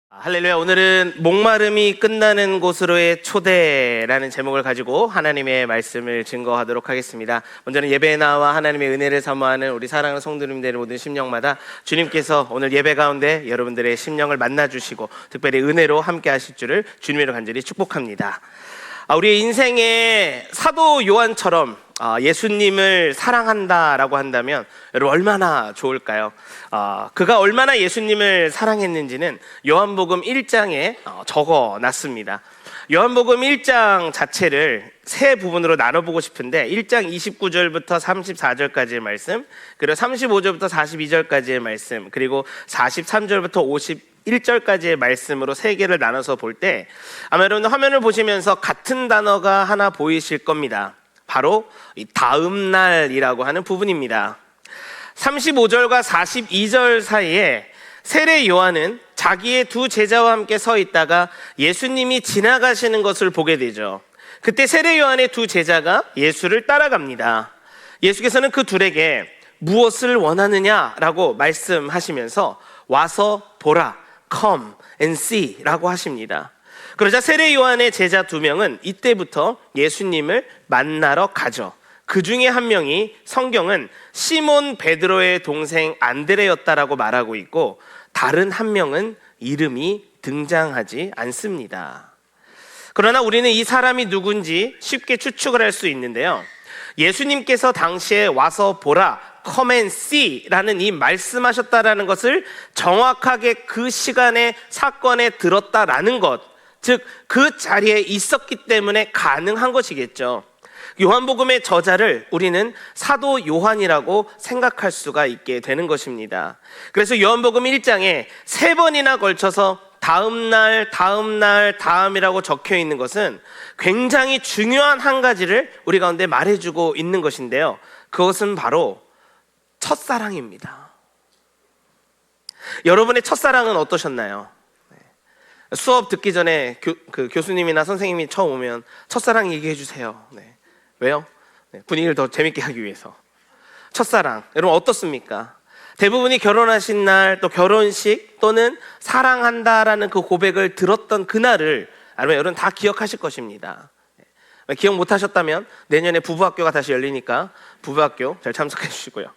할렐루야. 오늘은 목마름이 끝나는 곳으로의 초대라는 제목을 가지고 하나님의 말씀을 증거하도록 하겠습니다. 먼저는 예배에 나와 하나님의 은혜를 사모하는 우리 사랑하는 성도님들의 모든 심령마다 주님께서 오늘 예배 가운데 여러분들의 심령을 만나주시고 특별히 은혜로 함께 하실 줄을 주님으로 간절히 축복합니다. 우리의 인생의 사도 요한처럼 예수님을 사랑한다라고 한다면 여러분 얼마나 좋을까요? 그가 얼마나 예수님을 사랑했는지는 요한복음 1장에 적어놨습니다. 요한복음 1장 자체를 세 부분으로 나눠보고 싶은데 1장 29절부터 34절까지의 말씀, 그리고 35절부터 42절까지의 말씀, 그리고 43절부터 51절까지의 말씀으로 세 개를 나눠서 볼 때 아마 여러분 화면을 보시면서 같은 단어가 하나 보이실 겁니다. 바로 이 다음 날이라고 하는 부분입니다. 35절과 42절 사이에 세례 요한은 자기의 두 제자와 함께 서 있다가 예수님이 지나가시는 것을 보게 되죠. 그때 세례 요한의 두 제자가 예수를 따라갑니다. 예수께서는 그 둘에게 무엇을 원하느냐라고 말씀하시면서 와서 보라, come and see 라고 하십니다. 그러자 세례 요한의 제자 두 명은 이때부터 예수님을 만나러 가죠. 그 중에 한 명이 성경은 시몬 베드로의 동생 안드레였다라고 말하고 있고 다른 한 명은 이름이 등장하지 않습니다. 그러나 우리는 이 사람이 누군지 쉽게 추측을 할 수 있는데요. 예수님께서 당시에 와서 보라, come and see 라는 이 말씀하셨다라는 것을 정확하게 그 시간에 사건에 들었다라는 것, 즉 그 자리에 있었기 때문에 가능한 것이겠죠. 요한복음의 저자를 우리는 사도 요한이라고 생각할 수가 있게 되는 것입니다. 그래서 요한복음 1장에 세 번이나 걸쳐서 다음날, 다음날, 다음이라고 적혀 있는 것은 굉장히 중요한 한 가지를 우리 가운데 말해주고 있는 것인데요. 그것은 바로 첫사랑입니다. 여러분의 첫사랑은 어떠셨나요? 수업 듣기 전에 교수님이나 선생님이 처음 오면 첫사랑 얘기해 주세요. 왜요? 분위기를 더 재밌게 하기 위해서. 첫사랑, 여러분 어떻습니까? 대부분이 결혼하신 날, 또 결혼식 또는 사랑한다라는 그 고백을 들었던 그날을 아마 여러분 다 기억하실 것입니다. 기억 못하셨다면 내년에 부부학교가 다시 열리니까 부부학교 잘 참석해 주시고요.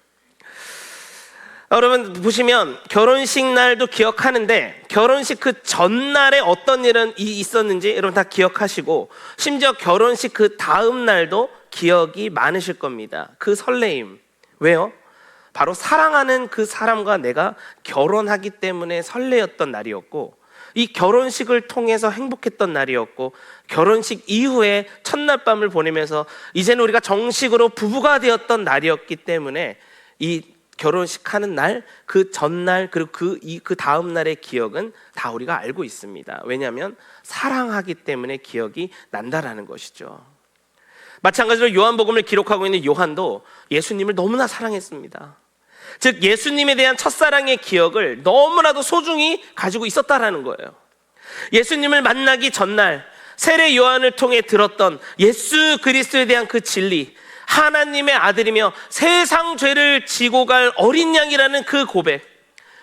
여러분 보시면 결혼식 날도 기억하는데 결혼식 그 전날에 어떤 일은 있었는지 여러분 다 기억하시고 심지어 결혼식 그 다음 날도 기억이 많으실 겁니다. 그 설레임. 왜요? 바로 사랑하는 그 사람과 내가 결혼하기 때문에 설레었던 날이었고 이 결혼식을 통해서 행복했던 날이었고 결혼식 이후에 첫날 밤을 보내면서 이제는 우리가 정식으로 부부가 되었던 날이었기 때문에 이 결혼식 하는 날, 그 전날, 그리고 그 다음 날의 기억은 다 우리가 알고 있습니다. 왜냐하면 사랑하기 때문에 기억이 난다라는 것이죠. 마찬가지로 요한복음을 기록하고 있는 요한도 예수님을 너무나 사랑했습니다. 즉 예수님에 대한 첫사랑의 기억을 너무나도 소중히 가지고 있었다라는 거예요. 예수님을 만나기 전날 세례 요한을 통해 들었던 예수 그리스도에 대한 그 진리, 하나님의 아들이며 세상 죄를 지고 갈 어린 양이라는 그 고백,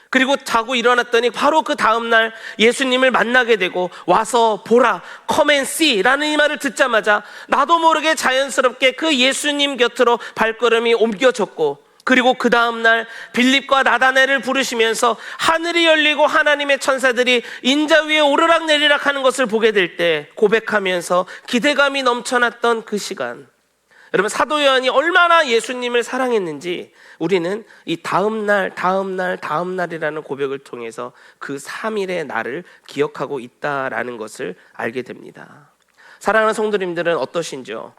그리고 자고 일어났더니 바로 그 다음날 예수님을 만나게 되고 와서 보라, come and see 라는 이 말을 듣자마자 나도 모르게 자연스럽게 그 예수님 곁으로 발걸음이 옮겨졌고 그리고 그 다음날 빌립과 나다나엘을 부르시면서 하늘이 열리고 하나님의 천사들이 인자 위에 오르락 내리락 하는 것을 보게 될 때 고백하면서 기대감이 넘쳐났던 그 시간, 여러분 사도 요한이 얼마나 예수님을 사랑했는지 우리는 이 다음날, 다음날, 다음날이라는 고백을 통해서 그 3일의 날을 기억하고 있다라는 것을 알게 됩니다. 사랑하는 성도님들은 어떠신지요?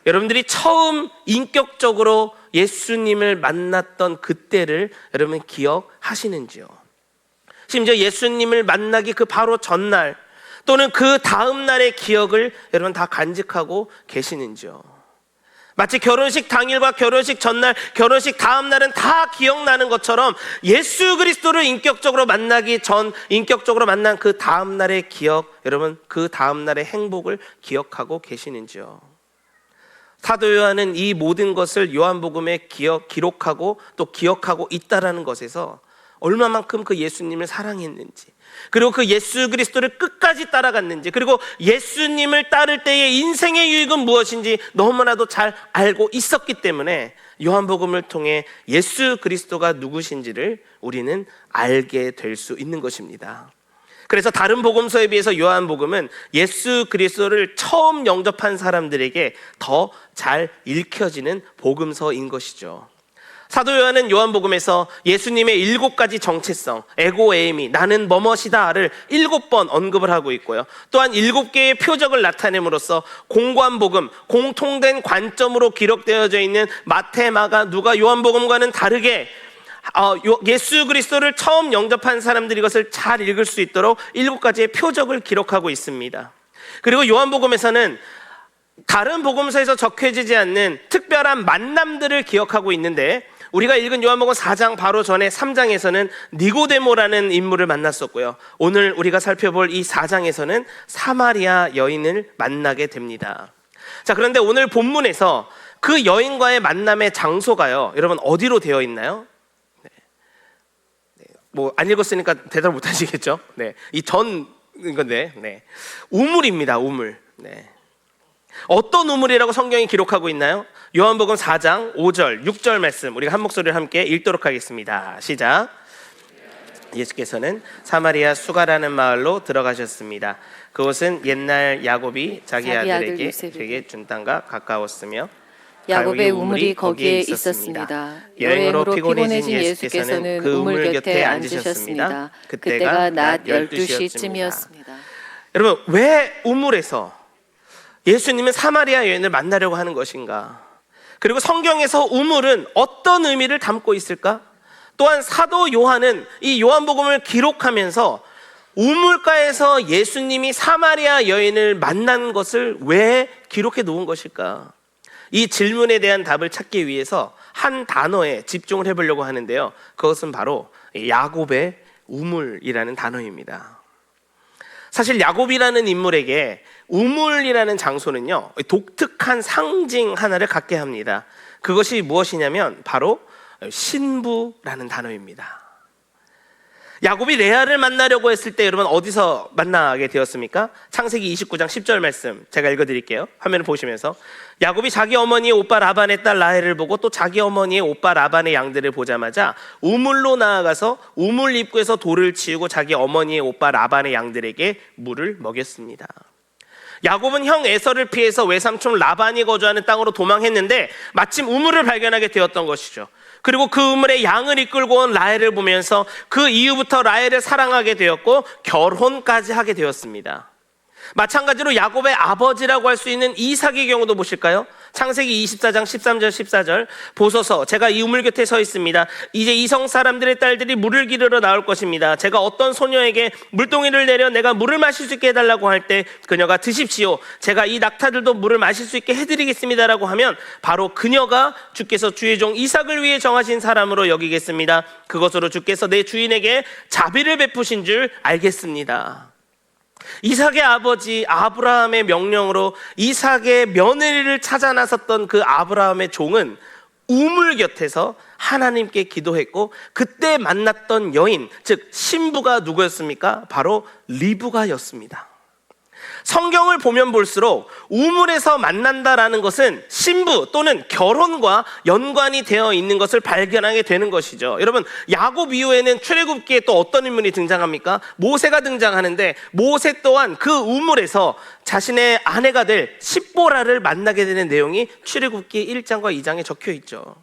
여러분들이 처음 인격적으로 예수님을 만났던 그때를 여러분 기억하시는지요? 심지어 예수님을 만나기 그 바로 전날 또는 그 다음날의 기억을 여러분 다 간직하고 계시는지요? 마치 결혼식 당일과 결혼식 전날, 결혼식 다음 날은 다 기억나는 것처럼 예수 그리스도를 인격적으로 만나기 전, 인격적으로 만난 그 다음 날의 기억, 여러분 그 다음 날의 행복을 기억하고 계시는지요? 사도 요한은 이 모든 것을 요한복음에 기록하고 또 기억하고 있다라는 것에서 얼마만큼 그 예수님을 사랑했는지, 그리고 그 예수 그리스도를 끝까지 따라갔는지, 그리고 예수님을 따를 때의 인생의 유익은 무엇인지 너무나도 잘 알고 있었기 때문에 요한복음을 통해 예수 그리스도가 누구신지를 우리는 알게 될 수 있는 것입니다. 그래서 다른 복음서에 비해서 요한복음은 예수 그리스도를 처음 영접한 사람들에게 더 잘 읽혀지는 복음서인 것이죠. 사도 요한은 요한복음에서 예수님의 7가지 정체성, 에고 에이미, 나는 뭐뭇이다를 7번 언급을 하고 있고요. 또한 7개의 표적을 나타냄으로써 공고한 복음, 공통된 관점으로 기록되어져 있는 마태, 마가, 누가, 요한복음과는 다르게 예수 그리스도를 처음 영접한 사람들이 이것을 잘 읽을 수 있도록 7가지의 표적을 기록하고 있습니다. 그리고 요한복음에서는 다른 복음서에서 적혀지지 않는 특별한 만남들을 기억하고 있는데, 우리가 읽은 요한복음 4장 바로 전에 3장에서는 니고데모라는 인물을 만났었고요. 오늘 우리가 살펴볼 이 4장에서는 사마리아 여인을 만나게 됩니다. 자, 그런데 오늘 본문에서 그 여인과의 만남의 장소가요, 여러분 어디로 되어 있나요? 뭐 안 읽었으니까 대답 못 하시겠죠? 네. 이 전 건데, 네. 우물입니다, 우물. 네. 어떤 우물이라고 성경이 기록하고 있나요? 요한복음 4장 5절, 6절 말씀 우리가 한 목소리를 함께 읽도록 하겠습니다. 시작. 예수께서는 사마리아 수가라는 마을로 들어가셨습니다. 그곳은 옛날 야곱이 자기 아들에게 요셉에게 준 땅과 가까웠으며 야곱의 우물이 거기에 있었습니다. 여행으로 피곤해진 예수께서는 그 우물 곁에 앉으셨습니다. 그때가 낮 12시쯤이었습니다. 여러분, 왜 우물에서 예수님은 사마리아 여인을 만나려고 하는 것인가? 그리고 성경에서 우물은 어떤 의미를 담고 있을까? 또한 사도 요한은 이 요한복음을 기록하면서 우물가에서 예수님이 사마리아 여인을 만난 것을 왜 기록해 놓은 것일까? 이 질문에 대한 답을 찾기 위해서 한 단어에 집중을 해보려고 하는데요, 그것은 바로 야곱의 우물이라는 단어입니다. 사실 야곱이라는 인물에게 우물이라는 장소는요, 독특한 상징 하나를 갖게 합니다. 그것이 무엇이냐면 바로 신부라는 단어입니다. 야곱이 레아를 만나려고 했을 때 여러분 어디서 만나게 되었습니까? 창세기 29장 10절 말씀 제가 읽어드릴게요. 화면을 보시면서, 야곱이 자기 어머니의 오빠 라반의 딸 라헬을 보고 또 자기 어머니의 오빠 라반의 양들을 보자마자 우물로 나아가서 우물 입구에서 돌을 치우고 자기 어머니의 오빠 라반의 양들에게 물을 먹였습니다. 야곱은 형 에서를 피해서 외삼촌 라반이 거주하는 땅으로 도망했는데 마침 우물을 발견하게 되었던 것이죠. 그리고 그 우물에 양을 이끌고 온 라헬을 보면서 그 이후부터 라헬을 사랑하게 되었고 결혼까지 하게 되었습니다. 마찬가지로 야곱의 아버지라고 할 수 있는 이삭의 경우도 보실까요? 창세기 24장 13절 14절 보소서, 제가 이 우물 곁에 서 있습니다. 이제 이성 사람들의 딸들이 물을 기르러 나올 것입니다. 제가 어떤 소녀에게 물동이를 내려 내가 물을 마실 수 있게 해달라고 할 때 그녀가 드십시오, 제가 이 낙타들도 물을 마실 수 있게 해드리겠습니다라고 하면 바로 그녀가 주께서 주의 종 이삭을 위해 정하신 사람으로 여기겠습니다. 그것으로 주께서 내 주인에게 자비를 베푸신 줄 알겠습니다. 이삭의 아버지 아브라함의 명령으로 이삭의 며느리를 찾아 나섰던 그 아브라함의 종은 우물 곁에서 하나님께 기도했고, 그때 만났던 여인, 즉 신부가 누구였습니까? 바로 리브가였습니다. 성경을 보면 볼수록 우물에서 만난다라는 것은 신부 또는 결혼과 연관이 되어 있는 것을 발견하게 되는 것이죠. 여러분, 야곱 이후에는 출애굽기에 또 어떤 인물이 등장합니까? 모세가 등장하는데, 모세 또한 그 우물에서 자신의 아내가 될 십보라를 만나게 되는 내용이 출애굽기 1장과 2장에 적혀 있죠.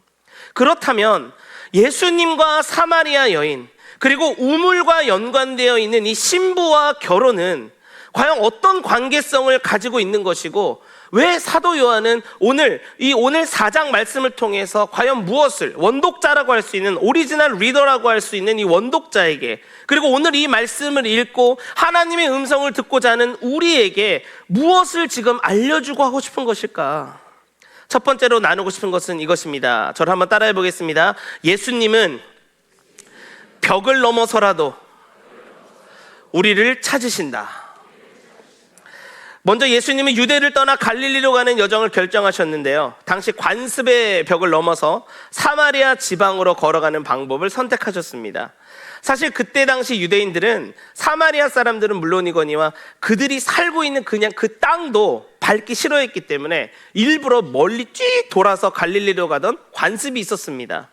그렇다면 예수님과 사마리아 여인, 그리고 우물과 연관되어 있는 이 신부와 결혼은 과연 어떤 관계성을 가지고 있는 것이고, 왜 사도 요한은 오늘 4장 말씀을 통해서 과연 무엇을, 원독자라고 할 수 있는, 오리지널 리더라고 할 수 있는 이 원독자에게, 그리고 오늘 이 말씀을 읽고 하나님의 음성을 듣고자 하는 우리에게 무엇을 지금 알려주고 하고 싶은 것일까? 첫 번째로 나누고 싶은 것은 이것입니다. 저를 한번 따라해 보겠습니다. 예수님은 벽을 넘어서라도 우리를 찾으신다. 먼저 예수님은 유대를 떠나 갈릴리로 가는 여정을 결정하셨는데요. 당시 관습의 벽을 넘어서 사마리아 지방으로 걸어가는 방법을 선택하셨습니다. 사실 그때 당시 유대인들은 사마리아 사람들은 물론이거니와 그들이 살고 있는 그냥 그 땅도 밟기 싫어했기 때문에 일부러 멀리 쭉 돌아서 갈릴리로 가던 관습이 있었습니다.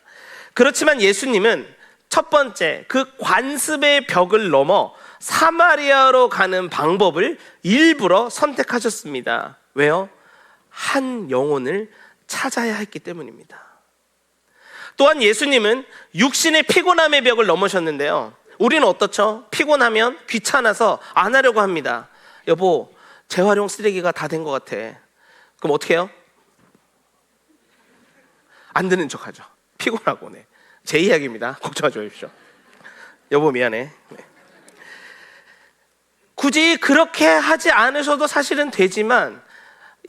그렇지만 예수님은 첫 번째 그 관습의 벽을 넘어 사마리아로 가는 방법을 일부러 선택하셨습니다. 왜요? 한 영혼을 찾아야 했기 때문입니다. 또한 예수님은 육신의 피곤함의 벽을 넘으셨는데요. 우리는 어떻죠? 피곤하면 귀찮아서 안 하려고 합니다. 여보, 재활용 쓰레기가 다 된 것 같아. 그럼 어떻게 해요? 안 듣는 척하죠. 피곤하고. 네. 제 이야기입니다. 걱정하지 마십시오. 여보 미안해. 네. 굳이 그렇게 하지 않으셔도 사실은 되지만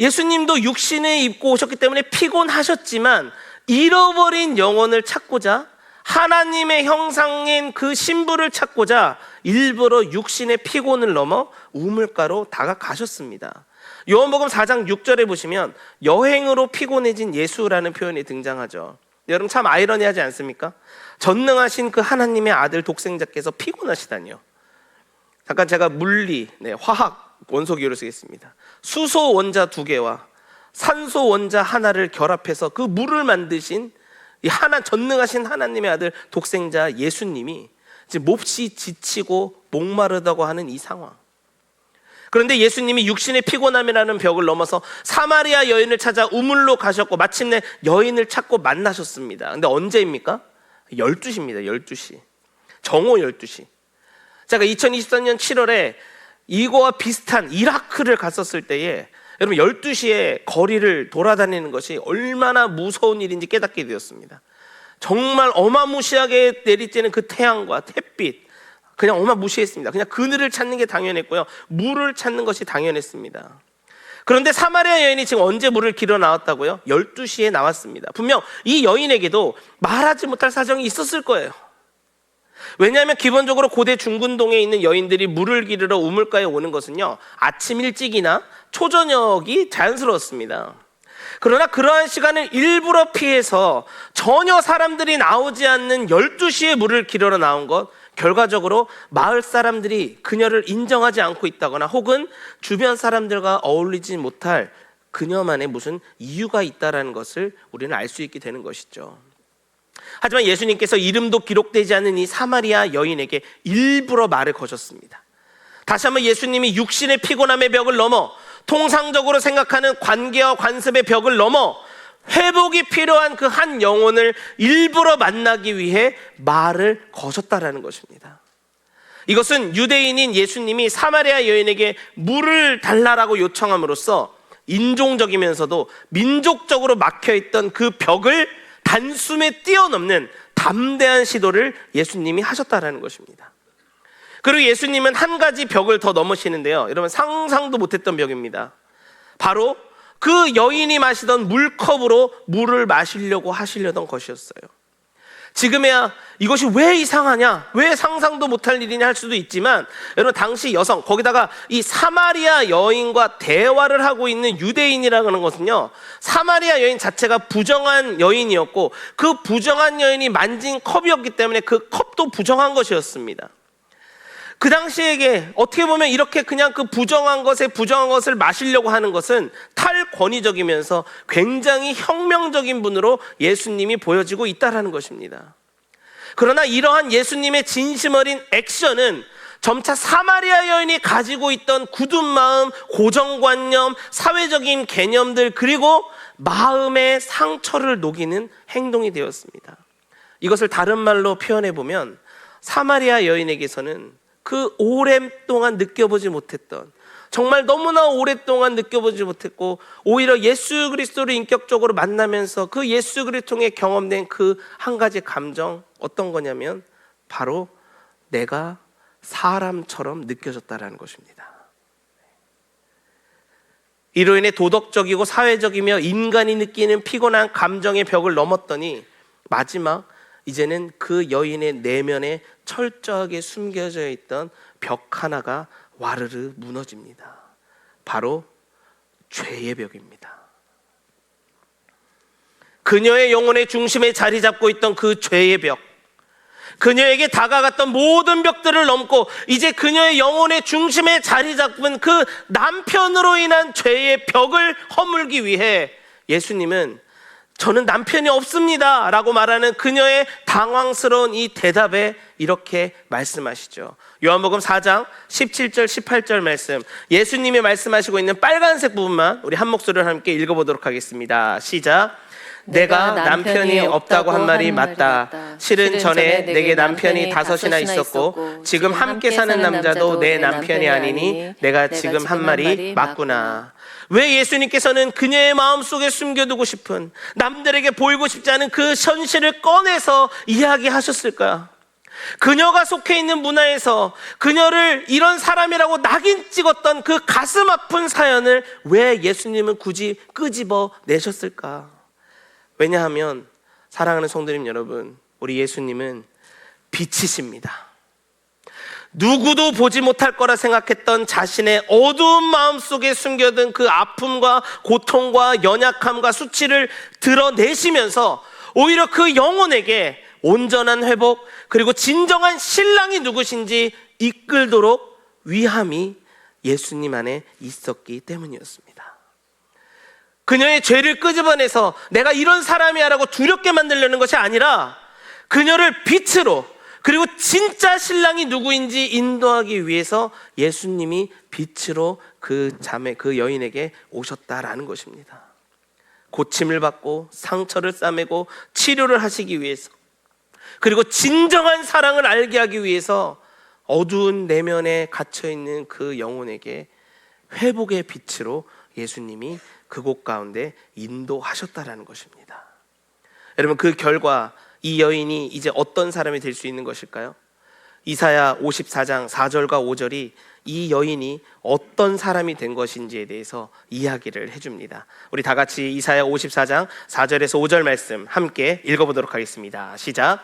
예수님도 육신을 입고 오셨기 때문에 피곤하셨지만 잃어버린 영혼을 찾고자 하나님의 형상인 그 신부를 찾고자 일부러 육신의 피곤을 넘어 우물가로 다가가셨습니다. 요한복음 4장 6절에 보시면 여행으로 피곤해진 예수라는 표현이 등장하죠. 여러분 참 아이러니하지 않습니까? 전능하신 그 하나님의 아들 독생자께서 피곤하시다니요. 잠깐 제가 물리, 화학 원소 기호를 쓰겠습니다. 수소 원자 2개와 산소 원자 하나를 결합해서 그 물을 만드신 이 전능하신 하나님의 아들 독생자 예수님이 지금 몹시 지치고 목마르다고 하는 이 상황. 그런데 예수님이 육신의 피곤함이라는 벽을 넘어서 사마리아 여인을 찾아 우물로 가셨고 마침내 여인을 찾고 만나셨습니다. 근데 언제입니까? 12시입니다. 12시. 정오 12시. 제가 2023년 7월에 이거와 비슷한 이라크를 갔었을 때에 여러분 12시에 거리를 돌아다니는 것이 얼마나 무서운 일인지 깨닫게 되었습니다. 정말 어마무시하게 내리쬐는 그 태양과 햇빛, 그냥 어마무시했습니다. 그냥 그늘을 찾는 게 당연했고요, 물을 찾는 것이 당연했습니다. 그런데 사마리아 여인이 지금 언제 물을 길어 나왔다고요? 12시에 나왔습니다. 분명 이 여인에게도 말하지 못할 사정이 있었을 거예요. 왜냐하면 기본적으로 고대 중근동에 있는 여인들이 물을 기르러 우물가에 오는 것은요, 아침 일찍이나 초저녁이 자연스러웠습니다. 그러나 그러한 시간을 일부러 피해서 전혀 사람들이 나오지 않는 12시에 물을 기르러 나온 것, 결과적으로 마을 사람들이 그녀를 인정하지 않고 있다거나 혹은 주변 사람들과 어울리지 못할 그녀만의 무슨 이유가 있다는 것을 우리는 알 수 있게 되는 것이죠. 하지만 예수님께서 이름도 기록되지 않은 이 사마리아 여인에게 일부러 말을 거셨습니다. 다시 한번 예수님이 육신의 피곤함의 벽을 넘어 통상적으로 생각하는 관계와 관습의 벽을 넘어 회복이 필요한 그 한 영혼을 일부러 만나기 위해 말을 거셨다라는 것입니다. 이것은 유대인인 예수님이 사마리아 여인에게 물을 달라라고 요청함으로써 인종적이면서도 민족적으로 막혀있던 그 벽을 단숨에 뛰어넘는 담대한 시도를 예수님이 하셨다라는 것입니다. 그리고 예수님은 한 가지 벽을 더 넘으시는데요, 여러분 상상도 못했던 벽입니다. 바로 그 여인이 마시던 물컵으로 물을 마시려고 하시려던 것이었어요. 지금에야 이것이 왜 이상하냐, 왜 상상도 못할 일이냐 할 수도 있지만, 여러분 당시 여성, 거기다가 이 사마리아 여인과 대화를 하고 있는 유대인이라는 것은요, 사마리아 여인 자체가 부정한 여인이었고 그 부정한 여인이 만진 컵이었기 때문에 그 컵도 부정한 것이었습니다. 그 당시에게 어떻게 보면 이렇게 그냥 그 부정한 것을 마시려고 하는 것은 탈권위적이면서 굉장히 혁명적인 분으로 예수님이 보여지고 있다는 것입니다. 그러나 이러한 예수님의 진심 어린 액션은 점차 사마리아 여인이 가지고 있던 굳은 마음, 고정관념, 사회적인 개념들, 그리고 마음의 상처를 녹이는 행동이 되었습니다. 이것을 다른 말로 표현해 보면 사마리아 여인에게서는 그 오랫동안 느껴보지 못했던, 정말 너무나 오랫동안 느껴보지 못했고 오히려 예수 그리스도를 인격적으로 만나면서 그 예수 그리스도를 통해 경험된 그 한 가지 감정, 어떤 거냐면 바로 내가 사람처럼 느껴졌다라는 것입니다. 이로 인해 도덕적이고 사회적이며 인간이 느끼는 피곤한 감정의 벽을 넘었더니 마지막 이제는 그 여인의 내면에 철저하게 숨겨져 있던 벽 하나가 와르르 무너집니다. 바로 죄의 벽입니다. 그녀의 영혼의 중심에 자리 잡고 있던 그 죄의 벽, 그녀에게 다가갔던 모든 벽들을 넘고 이제 그녀의 영혼의 중심에 자리 잡은 그 남편으로 인한 죄의 벽을 허물기 위해 예수님은 저는 남편이 없습니다 라고 말하는 그녀의 당황스러운 이 대답에 이렇게 말씀하시죠. 요한복음 4장 17절 18절 말씀, 예수님이 말씀하시고 있는 빨간색 부분만 우리 한 목소리로 함께 읽어보도록 하겠습니다. 시작. 내가 남편이 없다고 한 말이 맞다. 실은 전에 내게 남편이 5이나 있었고 지금 함께 사는 남자도 내 남편이 아니니 내가 지금 한 말이 맞구나. 왜 예수님께서는 그녀의 마음속에 숨겨두고 싶은, 남들에게 보이고 싶지 않은 그 현실을 꺼내서 이야기하셨을까? 그녀가 속해 있는 문화에서 그녀를 이런 사람이라고 낙인 찍었던 그 가슴 아픈 사연을 왜 예수님은 굳이 끄집어 내셨을까? 왜냐하면 사랑하는 성도님 여러분, 우리 예수님은 빛이십니다. 누구도 보지 못할 거라 생각했던 자신의 어두운 마음속에 숨겨둔 그 아픔과 고통과 연약함과 수치를 드러내시면서 오히려 그 영혼에게 온전한 회복, 그리고 진정한 신랑이 누구신지 이끌도록 위함이 예수님 안에 있었기 때문이었습니다. 그녀의 죄를 끄집어내서 내가 이런 사람이야 라고 두렵게 만들려는 것이 아니라 그녀를 빛으로, 그리고 진짜 신랑이 누구인지 인도하기 위해서 예수님이 빛으로 그 자매, 그 여인에게 오셨다라는 것입니다. 고침을 받고 상처를 싸매고 치료를 하시기 위해서, 그리고 진정한 사랑을 알게 하기 위해서 어두운 내면에 갇혀있는 그 영혼에게 회복의 빛으로 예수님이 그곳 가운데 인도하셨다라는 것입니다. 여러분, 그 결과 이 여인이 이제 어떤 사람이 될 수 있는 것일까요? 이사야 54장 4절과 5절이 이 여인이 어떤 사람이 된 것인지에 대해서 이야기를 해줍니다. 우리 다 같이 이사야 54장 4절에서 5절 말씀 함께 읽어보도록 하겠습니다. 시작.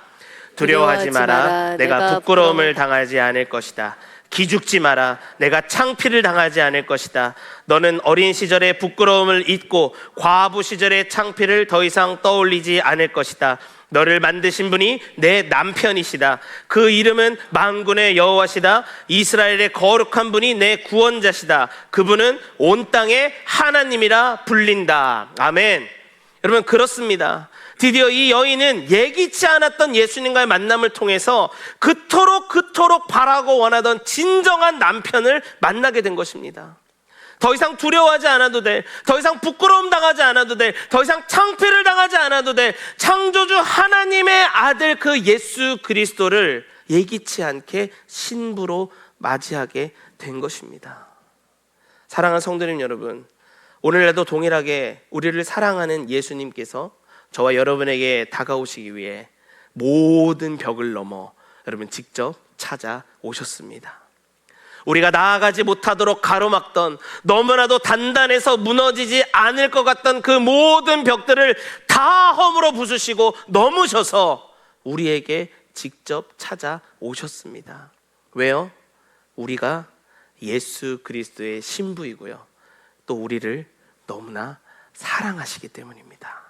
두려워하지 마라. 내가 부끄러움을 당하지 않을 것이다. 기죽지 마라. 내가 창피를 당하지 않을 것이다. 너는 어린 시절의 부끄러움을 잊고 과부 시절의 창피를 더 이상 떠올리지 않을 것이다. 너를 만드신 분이 내 남편이시다. 그 이름은 만군의 여호와시다. 이스라엘의 거룩한 분이 내 구원자시다. 그분은 온 땅의 하나님이라 불린다. 아멘. 여러분, 그렇습니다. 드디어 이 여인은 예기치 않았던 예수님과의 만남을 통해서 그토록 바라고 원하던 진정한 남편을 만나게 된 것입니다. 더 이상 두려워하지 않아도 돼. 더 이상 부끄러움 당하지 않아도 돼. 더 이상 창피를 당하지 않아도 돼. 창조주 하나님의 아들 그 예수 그리스도를 예기치 않게 신부로 맞이하게 된 것입니다. 사랑하는 성도님 여러분, 오늘날도 동일하게 우리를 사랑하는 예수님께서 저와 여러분에게 다가오시기 위해 모든 벽을 넘어 여러분 직접 찾아오셨습니다. 우리가 나아가지 못하도록 가로막던, 너무나도 단단해서 무너지지 않을 것 같던 그 모든 벽들을 다 허물어 부수시고 넘으셔서 우리에게 직접 찾아오셨습니다. 왜요? 우리가 예수 그리스도의 신부이고요, 또 우리를 너무나 사랑하시기 때문입니다.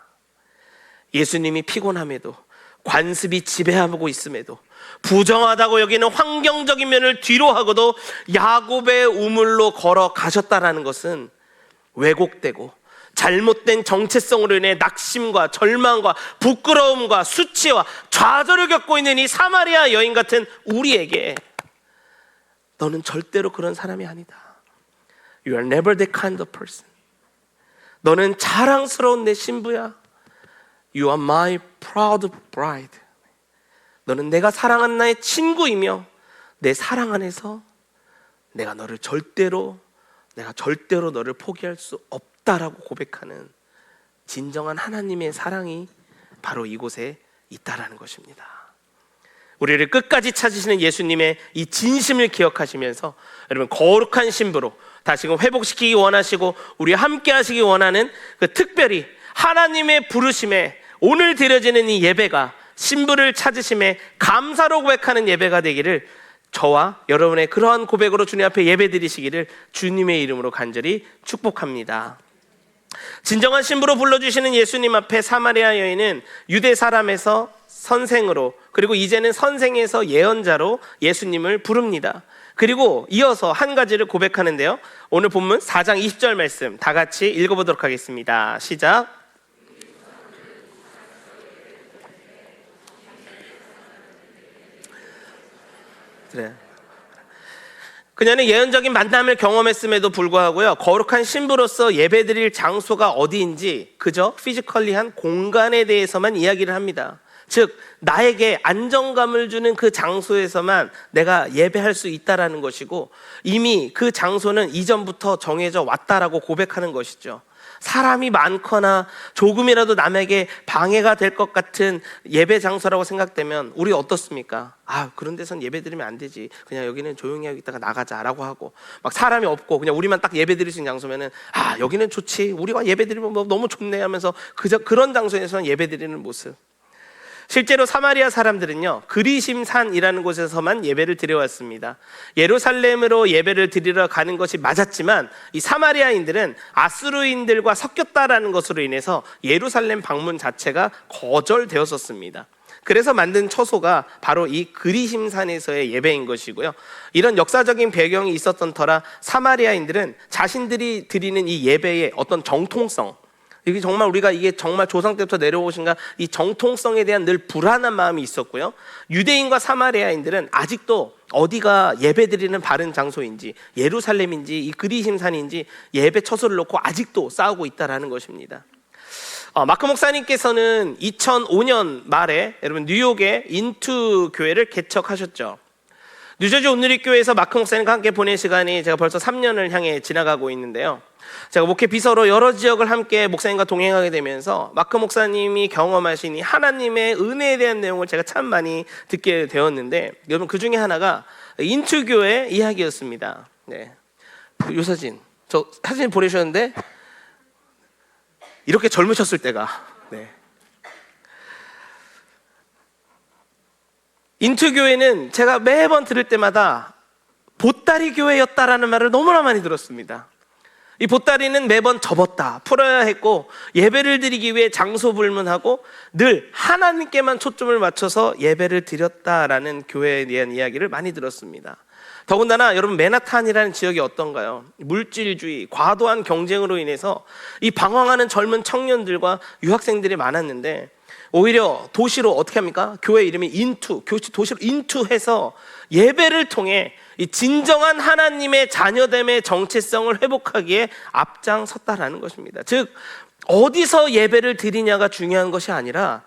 예수님이 피곤함에도, 관습이 지배하고 있음에도, 부정하다고 여기는 환경적인 면을 뒤로 하고도 야곱의 우물로 걸어가셨다라는 것은 왜곡되고 잘못된 정체성으로 인해 낙심과 절망과 부끄러움과 수치와 좌절을 겪고 있는 이 사마리아 여인 같은 우리에게 너는 절대로 그런 사람이 아니다. You are never that kind of person. 너는 자랑스러운 내 신부야. You are my proud bride. 너는 내가 사랑하는 나의 친구이며 내 사랑 안에서 내가 절대로 너를 포기할 수 없다라고 고백하는 진정한 하나님의 사랑이 바로 이곳에 있다라는 것입니다. 우리를 끝까지 찾으시는 예수님의 이 진심을 기억하시면서 여러분, 거룩한 신부로 다시금 회복시키기 원하시고 우리와 함께 하시기 원하는 그 특별히 하나님의 부르심에 오늘 드려지는 이 예배가 신부를 찾으심에 감사로 고백하는 예배가 되기를 저와 여러분의 그러한 고백으로 주님 앞에 예배드리시기를 주님의 이름으로 간절히 축복합니다. 진정한 신부로 불러주시는 예수님 앞에 사마리아 여인은 유대 사람에서 선생으로, 그리고 이제는 선생에서 예언자로 예수님을 부릅니다. 그리고 이어서 한 가지를 고백하는데요, 오늘 본문 4장 20절 말씀 다 같이 읽어보도록 하겠습니다. 시작. 그래. 그녀는 예언적인 만남을 경험했음에도 불구하고요, 거룩한 신부로서 예배드릴 장소가 어디인지 그저 피지컬리한 공간에 대해서만 이야기를 합니다. 즉 나에게 안정감을 주는 그 장소에서만 내가 예배할 수 있다라는 것이고, 이미 그 장소는 이전부터 정해져 왔다라고 고백하는 것이죠. 사람이 많거나 조금이라도 남에게 방해가 될 것 같은 예배 장소라고 생각되면 우리 어떻습니까? 그런 데선 예배 드리면 안 되지, 그냥 여기는 조용히 하고 있다가 나가자라고 하고, 막 사람이 없고 그냥 우리만 딱 예배 드릴 수 있는 장소면은 여기는 좋지, 우리가 예배 드리면 뭐 너무 좋네 하면서 그런 장소에서는 예배 드리는 모습. 실제로 사마리아 사람들은요, 그리심산이라는 곳에서만 예배를 드려왔습니다. 예루살렘으로 예배를 드리러 가는 것이 맞았지만 이 사마리아인들은 아수르인들과 섞였다라는 것으로 인해서 예루살렘 방문 자체가 거절되었었습니다. 그래서 만든 처소가 바로 이 그리심산에서의 예배인 것이고요, 이런 역사적인 배경이 있었던 터라 사마리아인들은 자신들이 드리는 이 예배의 어떤 정통성, 이게 정말 우리가 이게 정말 조상 때부터 내려오신가, 이 정통성에 대한 늘 불안한 마음이 있었고요, 유대인과 사마리아인들은 아직도 어디가 예배드리는 바른 장소인지, 예루살렘인지 이 그리심산인지 예배 처소를 놓고 아직도 싸우고 있다라는 것입니다. 마크 목사님께서는 2005년 말에 여러분 뉴욕의 인투 교회를 개척하셨죠. 뉴저지 온누리교회에서 마크 목사님과 함께 보낸 시간이 제가 벌써 3년을 향해 지나가고 있는데요, 제가 목회 비서로 여러 지역을 함께 목사님과 동행하게 되면서 마크 목사님이 경험하신 이 하나님의 은혜에 대한 내용을 제가 참 많이 듣게 되었는데, 여러분 그 중에 하나가 인투교회 이야기였습니다. 네, 요 사진, 저 사진 보내주셨는데 이렇게 젊으셨을 때가, 네. 인투교회는 제가 매번 들을 때마다 보따리 교회였다라는 말을 너무나 많이 들었습니다. 이 보따리는 매번 접었다, 풀어야 했고, 예배를 드리기 위해 장소 불문하고 늘 하나님께만 초점을 맞춰서 예배를 드렸다라는 교회에 대한 이야기를 많이 들었습니다. 더군다나 여러분 맨하탄이라는 지역이 어떤가요? 물질주의, 과도한 경쟁으로 인해서 이 방황하는 젊은 청년들과 유학생들이 많았는데, 오히려 도시로 어떻게 합니까? 교회 이름이 인투, 도시로 인투해서 예배를 통해 이 진정한 하나님의 자녀됨의 정체성을 회복하기에 앞장섰다라는 것입니다. 즉 어디서 예배를 드리냐가 중요한 것이 아니라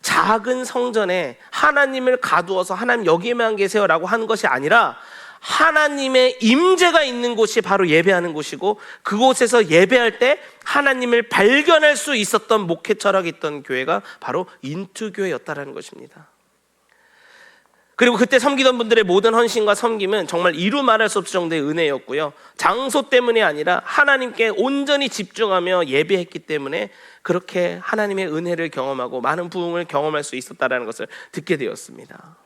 작은 성전에 하나님을 가두어서 하나님 여기에만 계세요라고 하는 것이 아니라 하나님의 임재가 있는 곳이 바로 예배하는 곳이고, 그곳에서 예배할 때 하나님을 발견할 수 있었던 목회 철학이 있던 교회가 바로 인투교회였다라는 것입니다. 그리고 그때 섬기던 분들의 모든 헌신과 섬김은 정말 이루 말할 수 없을 정도의 은혜였고요, 장소 때문이 아니라 하나님께 온전히 집중하며 예배했기 때문에 그렇게 하나님의 은혜를 경험하고 많은 부흥을 경험할 수 있었다는 것을 듣게 되었습니다.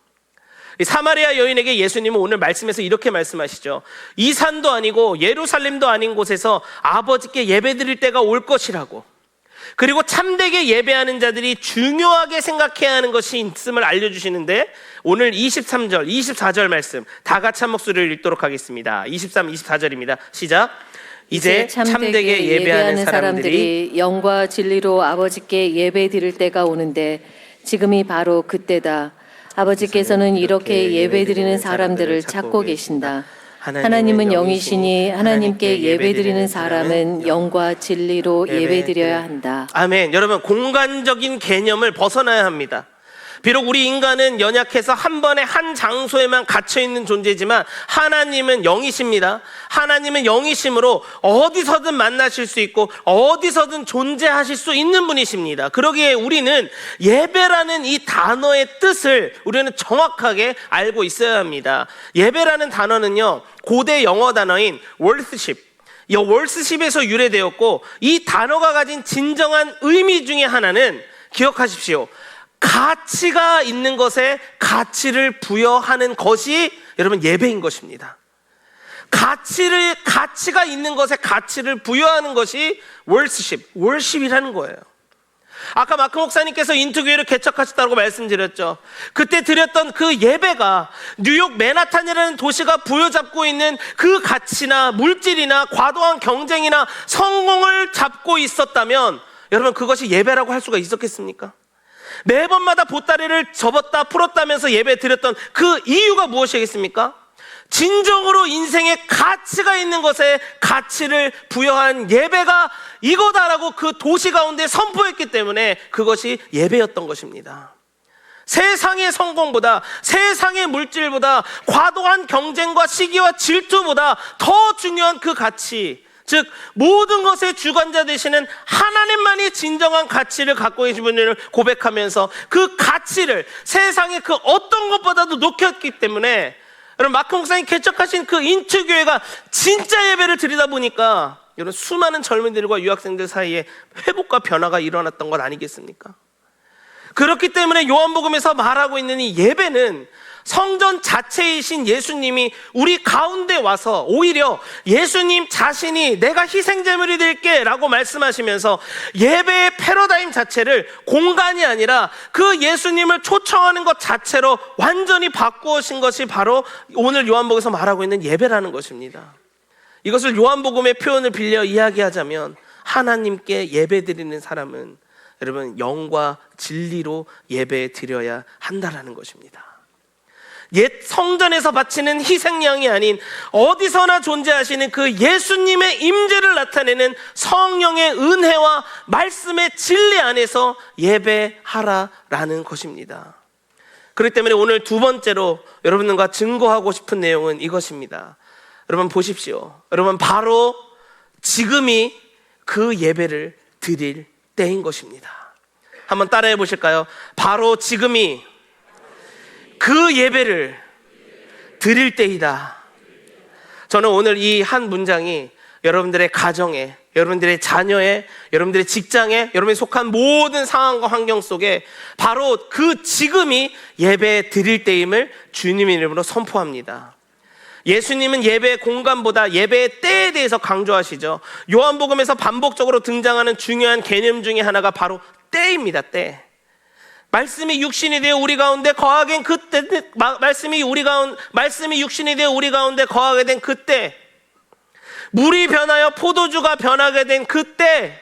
이 사마리아 여인에게 예수님은 오늘 말씀에서 이렇게 말씀하시죠. 이 산도 아니고 예루살렘도 아닌 곳에서 아버지께 예배드릴 때가 올 것이라고, 그리고 참되게 예배하는 자들이 중요하게 생각해야 하는 것이 있음을 알려주시는데, 오늘 23절, 24절 말씀 다 같이 한 목소리를 읽도록 하겠습니다. 23, 24절입니다. 시작. 이제 참되게 예배하는 사람들이 영과 진리로 아버지께 예배드릴 때가 오는데 지금이 바로 그때다. 아버지께서는 이렇게 예배드리는 사람들을 찾고 계신다. 하나님은 영이시니 하나님께 예배드리는 사람은 영과 진리로 예배드려야 한다. 아멘. 여러분, 공간적인 개념을 벗어나야 합니다. 비록 우리 인간은 연약해서 한 번에 한 장소에만 갇혀있는 존재지만 하나님은 영이십니다. 하나님은 영이심으로 어디서든 만나실 수 있고 어디서든 존재하실 수 있는 분이십니다. 그러기에 우리는 예배라는 이 단어의 뜻을 우리는 정확하게 알고 있어야 합니다. 예배라는 단어는요, 고대 영어 단어인 worship, 이 worship에서 유래되었고, 이 단어가 가진 진정한 의미 중에 하나는 기억하십시오. 가치가 있는 것에 가치를 부여하는 것이 여러분 예배인 것입니다. 가치가 있는 것에 가치를 부여하는 것이 월십이라는 거예요. 아까 마크 목사님께서 인투교회를 개척하셨다고 말씀드렸죠. 그때 드렸던 그 예배가 뉴욕 맨하탄이라는 도시가 부여잡고 있는 그 가치나 물질이나 과도한 경쟁이나 성공을 잡고 있었다면 여러분 그것이 예배라고 할 수가 있었겠습니까? 매번마다 보따리를 접었다 풀었다면서 예배 드렸던 그 이유가 무엇이겠습니까? 진정으로 인생에 가치가 있는 것에 가치를 부여한 예배가 이거다라고 그 도시 가운데 선포했기 때문에 그것이 예배였던 것입니다. 세상의 성공보다, 세상의 물질보다, 과도한 경쟁과 시기와 질투보다 더 중요한 그 가치, 즉 모든 것의 주관자 되시는 하나님만이 진정한 가치를 갖고 계신 분을 고백하면서 그 가치를 세상의 그 어떤 것보다도 높였기 때문에 여러분 마크 목사님 개척하신 그 인투교회가 진짜 예배를 드리다 보니까 여러분 수많은 젊은이들과 유학생들 사이에 회복과 변화가 일어났던 것 아니겠습니까? 그렇기 때문에 요한복음에서 말하고 있는 이 예배는 성전 자체이신 예수님이 우리 가운데 와서 오히려 예수님 자신이 내가 희생제물이 될게 라고 말씀하시면서 예배의 패러다임 자체를 공간이 아니라 그 예수님을 초청하는 것 자체로 완전히 바꾸신 것이 바로 오늘 요한복음에서 말하고 있는 예배라는 것입니다. 이것을 요한복음의 표현을 빌려 이야기하자면 하나님께 예배드리는 사람은 여러분 영과 진리로 예배 드려야 한다라는 것입니다. 옛 성전에서 바치는 희생양이 아닌 어디서나 존재하시는 그 예수님의 임재를 나타내는 성령의 은혜와 말씀의 진리 안에서 예배하라라는 것입니다. 그렇기 때문에 오늘 두 번째로 여러분들과 증거하고 싶은 내용은 이것입니다. 여러분 보십시오. 여러분 바로 지금이 그 예배를 드릴 때인 것입니다. 한번 따라해 보실까요? 바로 지금이 그 예배를 드릴 때이다. 저는 오늘 이 한 문장이 여러분들의 가정에, 여러분들의 자녀에, 여러분들의 직장에, 여러분이 속한 모든 상황과 환경 속에 바로 그 지금이 예배 드릴 때임을 주님의 이름으로 선포합니다. 예수님은 예배의 공간보다 예배의 때에 대해서 강조하시죠. 요한복음에서 반복적으로 등장하는 중요한 개념 중에 하나가 바로 때입니다. 때. 말씀이 육신이 되어 우리 가운데 거하게 된 그때, 말씀이 육신이 되어 우리 가운데 거하게 된 그때, 물이 변하여 포도주가 변하게 된 그때,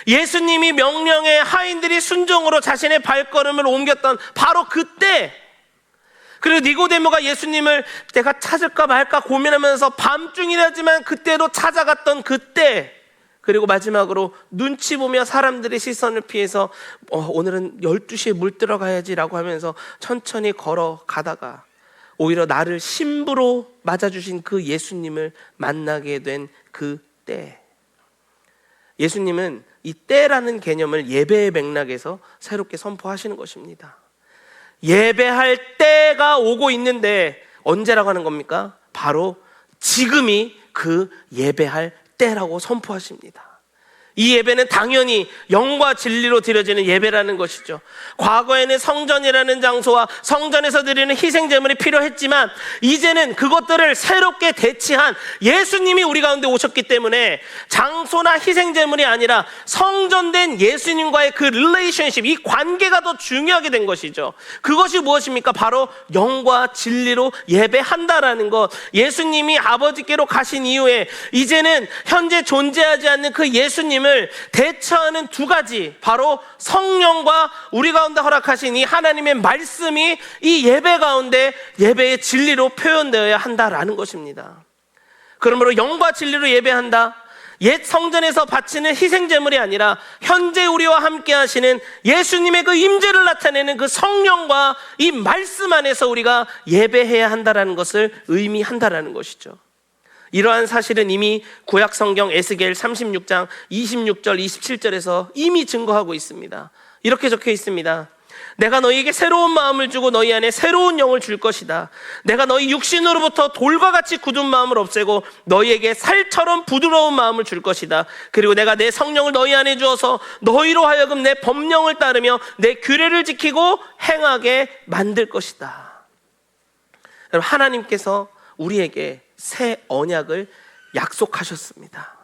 예수님이 명령에 하인들이 순종으로 자신의 발걸음을 옮겼던 바로 그때, 그리고 니고데모가 예수님을 내가 찾을까 말까 고민하면서 밤중이라지만 그때도 찾아갔던 그때, 그리고 마지막으로 눈치 보며 사람들의 시선을 피해서 오늘은 12시에 물 들어가야지 라고 하면서 천천히 걸어가다가 오히려 나를 신부로 맞아주신 그 예수님을 만나게 된 그 때, 예수님은 이 때라는 개념을 예배의 맥락에서 새롭게 선포하시는 것입니다. 예배할 때가 오고 있는데 언제라고 하는 겁니까? 바로 지금이 그 예배할 때라고 선포하십니다. 이 예배는 당연히 영과 진리로 드려지는 예배라는 것이죠. 과거에는 성전이라는 장소와 성전에서 드리는 희생제물이 필요했지만 이제는 그것들을 새롭게 대치한 예수님이 우리 가운데 오셨기 때문에 장소나 희생제물이 아니라 성전된 예수님과의 그 릴레이션십, 이 관계가 더 중요하게 된 것이죠. 그것이 무엇입니까? 바로 영과 진리로 예배한다라는 것. 예수님이 아버지께로 가신 이후에 이제는 현재 존재하지 않는 그 예수님을 대처하는 두 가지, 바로 성령과 우리 가운데 허락하신 이 하나님의 말씀이 이 예배 가운데 예배의 진리로 표현되어야 한다라는 것입니다. 그러므로 영과 진리로 예배한다, 옛 성전에서 바치는 희생제물이 아니라 현재 우리와 함께 하시는 예수님의 그 임재를 나타내는 그 성령과 이 말씀 안에서 우리가 예배해야 한다라는 것을 의미한다라는 것이죠. 이러한 사실은 이미 구약 성경 에스겔 36장 26절 27절에서 이미 증거하고 있습니다. 이렇게 적혀 있습니다. 내가 너희에게 새로운 마음을 주고 너희 안에 새로운 영을 줄 것이다. 내가 너희 육신으로부터 돌과 같이 굳은 마음을 없애고 너희에게 살처럼 부드러운 마음을 줄 것이다. 그리고 내가 내 성령을 너희 안에 주어서 너희로 하여금 내 법령을 따르며 내 규례를 지키고 행하게 만들 것이다. 여러분, 하나님께서 우리에게 새 언약을 약속하셨습니다.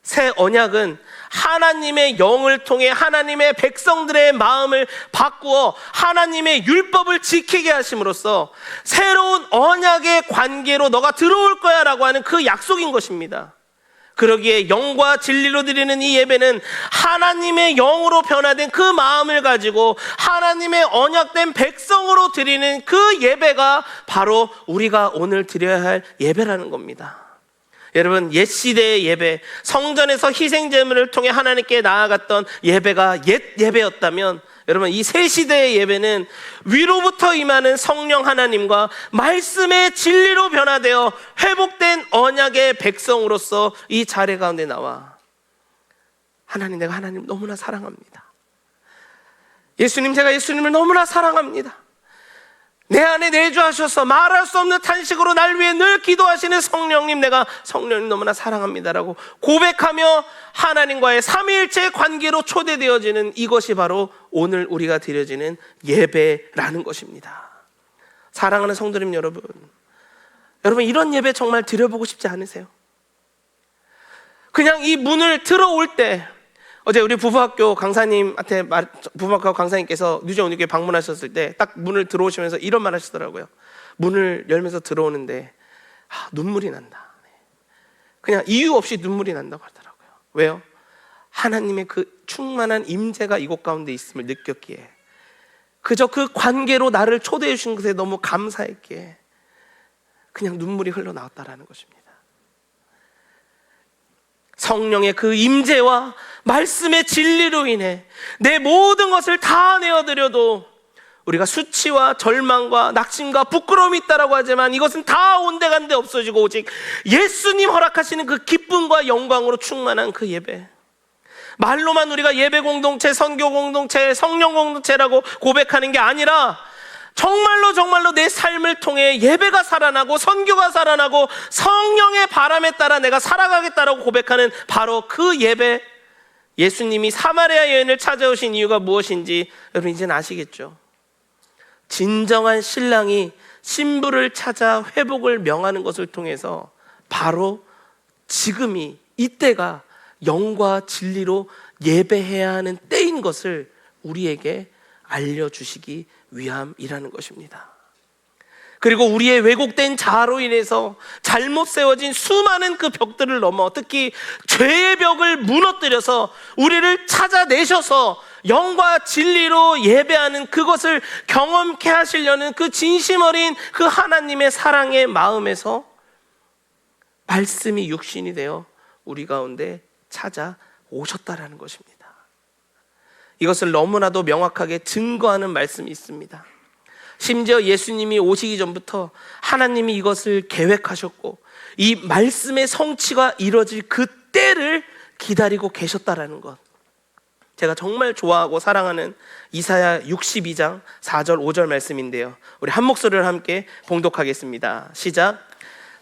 새 언약은 하나님의 영을 통해 하나님의 백성들의 마음을 바꾸어 하나님의 율법을 지키게 하심으로써 새로운 언약의 관계로 너가 들어올 거야 라고 하는 그 약속인 것입니다. 그러기에 영과 진리로 드리는 이 예배는 하나님의 영으로 변화된 그 마음을 가지고 하나님의 언약된 백성으로 드리는 그 예배가 바로 우리가 오늘 드려야 할 예배라는 겁니다. 여러분, 옛 시대의 예배, 성전에서 희생 제물을 통해 하나님께 나아갔던 예배가 옛 예배였다면, 여러분, 이 새 시대의 예배는 위로부터 임하는 성령 하나님과 말씀의 진리로 변화되어 회복된 언약의 백성으로서 이 자리 가운데 나와 하나님, 내가 하나님 너무나 사랑합니다. 예수님, 제가 예수님을 너무나 사랑합니다. 내 안에 내주하셔서 말할 수 없는 탄식으로 날 위해 늘 기도하시는 성령님, 내가 성령님 너무나 사랑합니다라고 고백하며 하나님과의 삼위일체의 관계로 초대되어지는 이것이 바로 오늘 우리가 드려지는 예배라는 것입니다. 사랑하는 성도님 여러분, 이런 예배 정말 드려보고 싶지 않으세요? 그냥 이 문을 들어올 때, 어제 우리 부부학교 강사님한테 부부학교 강사님께서 뉴전 온유교회 방문하셨을 때 딱 문을 들어오시면서 이런 말 하시더라고요. 문을 열면서 들어오는데 눈물이 난다. 그냥 이유 없이 눈물이 난다고 하더라고요. 왜요? 하나님의 그 충만한 임재가 이곳 가운데 있음을 느꼈기에, 그저 그 관계로 나를 초대해 주신 것에 너무 감사했기에 그냥 눈물이 흘러나왔다라는 것입니다. 성령의 그 임재와 말씀의 진리로 인해 내 모든 것을 다 내어드려도 우리가 수치와 절망과 낙심과 부끄러움이 있다라고 하지만 이것은 다 온데간데 없어지고 오직 예수님 허락하시는 그 기쁨과 영광으로 충만한 그 예배, 말로만 우리가 예배 공동체, 선교 공동체, 성령 공동체라고 고백하는 게 아니라 정말로 내 삶을 통해 예배가 살아나고 선교가 살아나고 성령의 바람에 따라 내가 살아가겠다라고 고백하는 바로 그 예배, 예수님이 사마리아 여인을 찾아오신 이유가 무엇인지 여러분 이제는 아시겠죠? 진정한 신랑이 신부를 찾아 회복을 명하는 것을 통해서 바로 지금이, 이때가 영과 진리로 예배해야 하는 때인 것을 우리에게 알려주시기 위함이라는 것입니다. 그리고 우리의 왜곡된 자아로 인해서 잘못 세워진 수많은 그 벽들을 넘어 특히 죄의 벽을 무너뜨려서 우리를 찾아내셔서 영과 진리로 예배하는 그것을 경험케 하시려는 그 진심 어린 그 하나님의 사랑의 마음에서 말씀이 육신이 되어 우리 가운데 찾아오셨다라는 것입니다. 이것을 너무나도 명확하게 증거하는 말씀이 있습니다. 심지어 예수님이 오시기 전부터 하나님이 이것을 계획하셨고 이 말씀의 성취가 이루어질 그 때를 기다리고 계셨다라는 것, 제가 정말 좋아하고 사랑하는 이사야 62장 4절 5절 말씀인데요, 우리 한 목소리를 함께 봉독하겠습니다. 시작.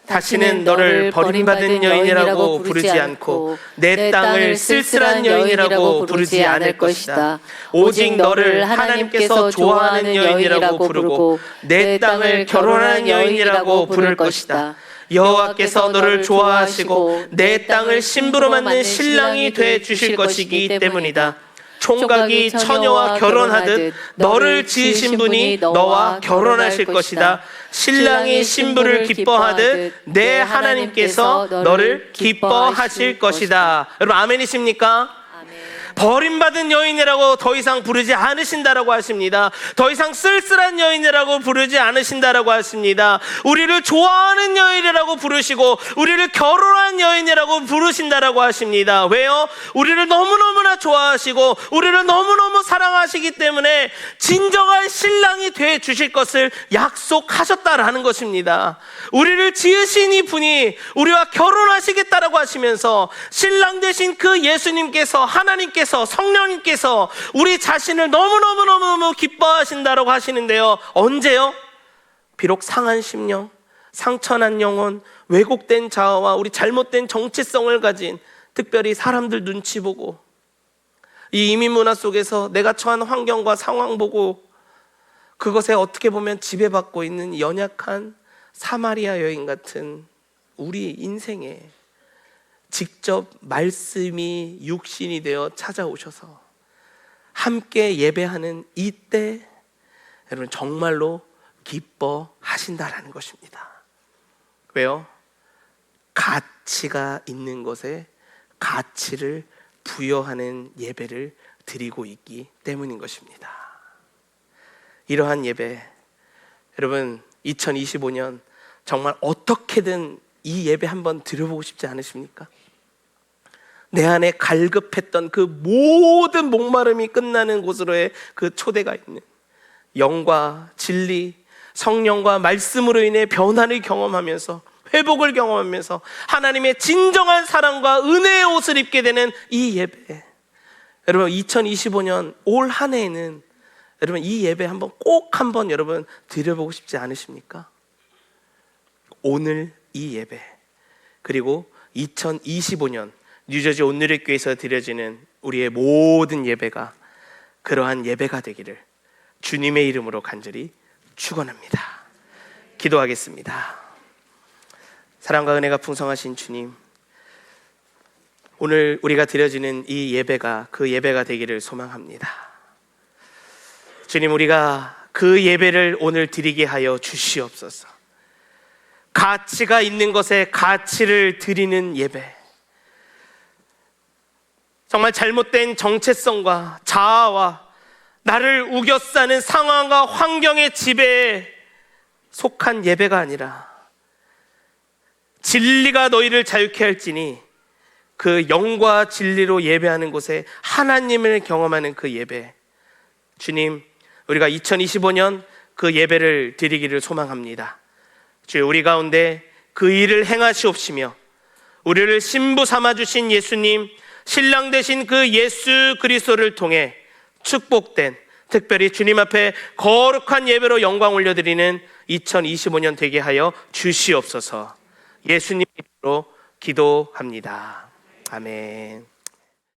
다시는 너를 버림받은 여인이라고 부르지 않고 내 땅을 쓸쓸한 여인이라고 부르지 않을 것이다. 오직 너를 하나님께서 좋아하는 여인이라고 부르고 내 땅을 결혼하는 여인이라고 부를 것이다. 여호와께서 너를 좋아하시고 내 땅을 신부로 만든 신랑이 돼 주실 것이기 때문이다. 총각이 처녀와 결혼하듯 너를 지으신 분이 너와 결혼하실 것이다. 신랑이 신부를 기뻐하듯 내 하나님께서 너를 기뻐하실 것이다. 여러분 아멘이십니까? 버림받은 여인이라고 더 이상 부르지 않으신다라고 하십니다. 더 이상 쓸쓸한 여인이라고 부르지 않으신다라고 하십니다. 우리를 좋아하는 여인이라고 부르시고 우리를 결혼한 여인이라고 부르신다라고 하십니다. 왜요? 우리를 너무너무나 좋아하시고 우리를 너무너무 사랑하시기 때문에 진정한 신랑이 돼 주실 것을 약속하셨다라는 것입니다. 우리를 지으신 이 분이 우리와 결혼하시겠다라고 하시면서 신랑 되신 그 예수님께서, 하나님께서, 성령님께서 우리 자신을 너무너무 기뻐하신다라고 하시는데요, 언제요? 비록 상한 심령, 상처난 영혼, 왜곡된 자아와 우리 잘못된 정체성을 가진, 특별히 사람들 눈치 보고 이 이민 문화 속에서 내가 처한 환경과 상황 보고 그것에 어떻게 보면 지배받고 있는 연약한 사마리아 여인 같은 우리 인생에 직접 말씀이 육신이 되어 찾아오셔서 함께 예배하는 이때 여러분 정말로 기뻐하신다라는 것입니다. 왜요? 가치가 있는 것에 가치를 부여하는 예배를 드리고 있기 때문인 것입니다. 이러한 예배, 여러분 2025년 정말 어떻게든 이 예배 한번 드려보고 싶지 않으십니까? 내 안에 갈급했던 그 모든 목마름이 끝나는 곳으로의 그 초대가 있는 영과 진리, 성령과 말씀으로 인해 변화를 경험하면서 회복을 경험하면서 하나님의 진정한 사랑과 은혜의 옷을 입게 되는 이 예배, 여러분 2025년 올 한 해에는 여러분 이 예배 꼭 한번 여러분 드려보고 싶지 않으십니까? 오늘 이 예배, 그리고 2025년 뉴저지 온누리교회에서 드려지는 우리의 모든 예배가 그러한 예배가 되기를 주님의 이름으로 간절히 축원합니다. 기도하겠습니다. 사랑과 은혜가 풍성하신 주님, 오늘 우리가 드려지는 이 예배가 그 예배가 되기를 소망합니다. 주님, 우리가 그 예배를 오늘 드리게 하여 주시옵소서. 가치가 있는 것에 가치를 드리는 예배, 정말 잘못된 정체성과 자아와 나를 우겨싸는 상황과 환경의 지배에 속한 예배가 아니라 진리가 너희를 자유케 할지니 그 영과 진리로 예배하는 곳에 하나님을 경험하는 그 예배, 주님, 우리가 2025년 그 예배를 드리기를 소망합니다. 주여, 우리 가운데 그 일을 행하시옵시며 우리를 신부 삼아주신 예수님, 신랑 되신 그 예수 그리스도를 통해 축복된, 특별히 주님 앞에 거룩한 예배로 영광 올려드리는 2025년 되게 하여 주시옵소서. 예수님 이름으로 기도합니다. 아멘.